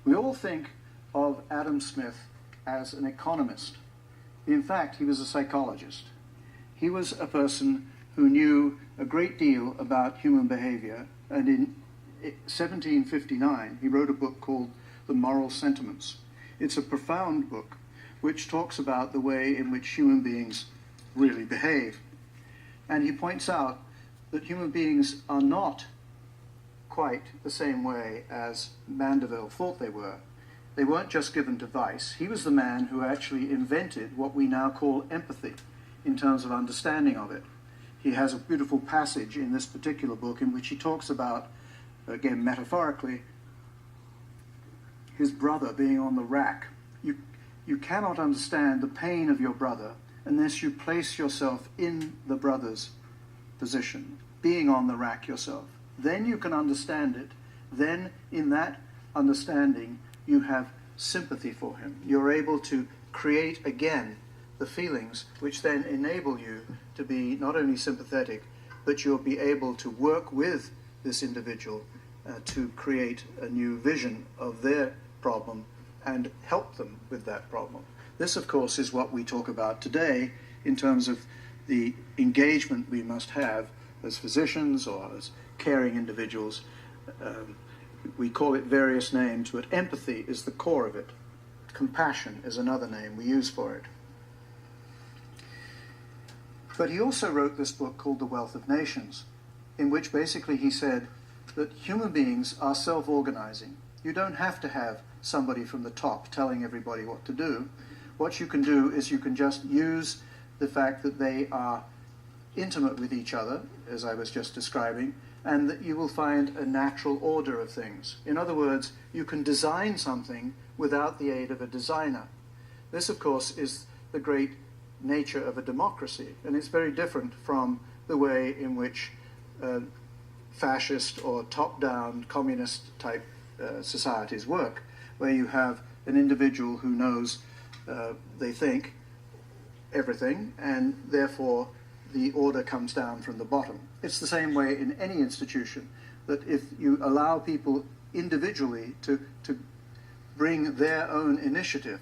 We all think of Adam Smith as an economist. In fact, he was a psychologist. He was a person who knew a great deal about human behavior, and in 1759 he wrote a book called The Moral Sentiments. It's a profound book which talks about the way in which human beings really behave. And he points out that human beings are not quite the same way as Mandeville thought they were. They weren't just given to vice. He was the man who actually invented what we now call empathy in terms of understanding of it. He has a beautiful passage in this particular book in which he talks about, again metaphorically, his brother being on the rack. You cannot understand the pain of your brother unless you place yourself in the brother's position, being on the rack yourself. Then you can understand it. Then in that understanding you have sympathy for him. You're able to create again the feelings which then enable you to be not only sympathetic, but you'll be able to work with this individual to create a new vision of their problem and help them with that problem. This, of course, is what we talk about today in terms of the engagement we must have as physicians or as caring individuals. We call it various names, but empathy is the core of it. Compassion is another name we use for it. But he also wrote this book called The Wealth of Nations, in which basically he said that human beings are self-organizing. You don't have to have somebody from the top telling everybody what to do. What you can do is you can just use the fact that they are intimate with each other, as I was just describing, and that you will find a natural order of things. In other words, you can design something without the aid of a designer. This, of course, is the great nature of a democracy, and it's very different from the way in which fascist or top-down communist type societies work, where you have an individual who knows, they think, everything, and therefore the order comes down from the bottom. It's the same way in any institution, that if you allow people individually to bring their own initiative,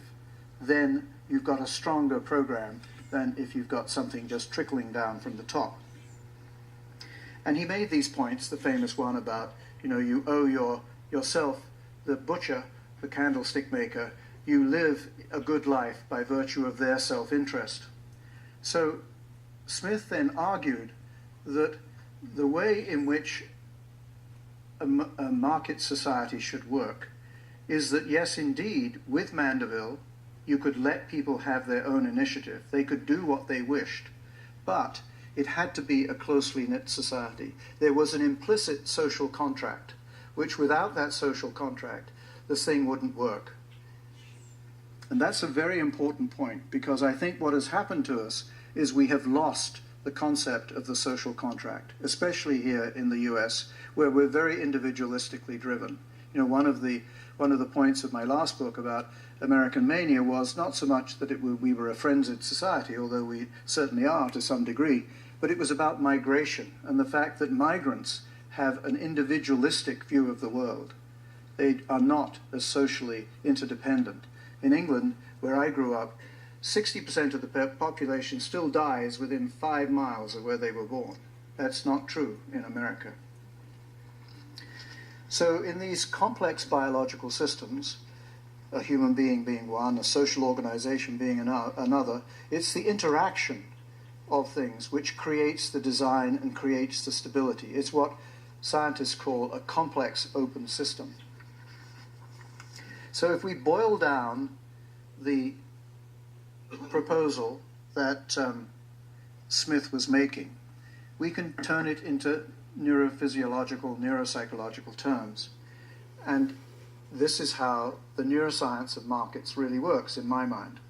then you've got a stronger program than if you've got something just trickling down from the top. And he made these points, the famous one about, you owe yourself, the butcher, the candlestick maker, you live a good life by virtue of their self-interest. So Smith then argued that the way in which a market society should work is that, yes, indeed, with Mandeville, you could let people have their own initiative. They could do what they wished, but it had to be a closely knit society. There was an implicit social contract, which without that social contract, this thing wouldn't work. And that's a very important point, because I think what has happened to us is we have lost the concept of the social contract, especially here in the US, where we're very individualistically driven. One of the points of my last book about American mania was not so much that we were a frenzied society, although we certainly are to some degree, but it was about migration and the fact that migrants have an individualistic view of the world. They are not as socially interdependent. In England, where I grew up, 60% of the population still dies within 5 miles of where they were born. That's not true in America. So in these complex biological systems, a human being being one, a social organization being another, it's the interaction of things which creates the design and creates the stability. It's what scientists call a complex open system. So if we boil down the proposal that Smith was making, we can turn it into neurophysiological, neuropsychological terms. And this is how the neuroscience of markets really works, in my mind.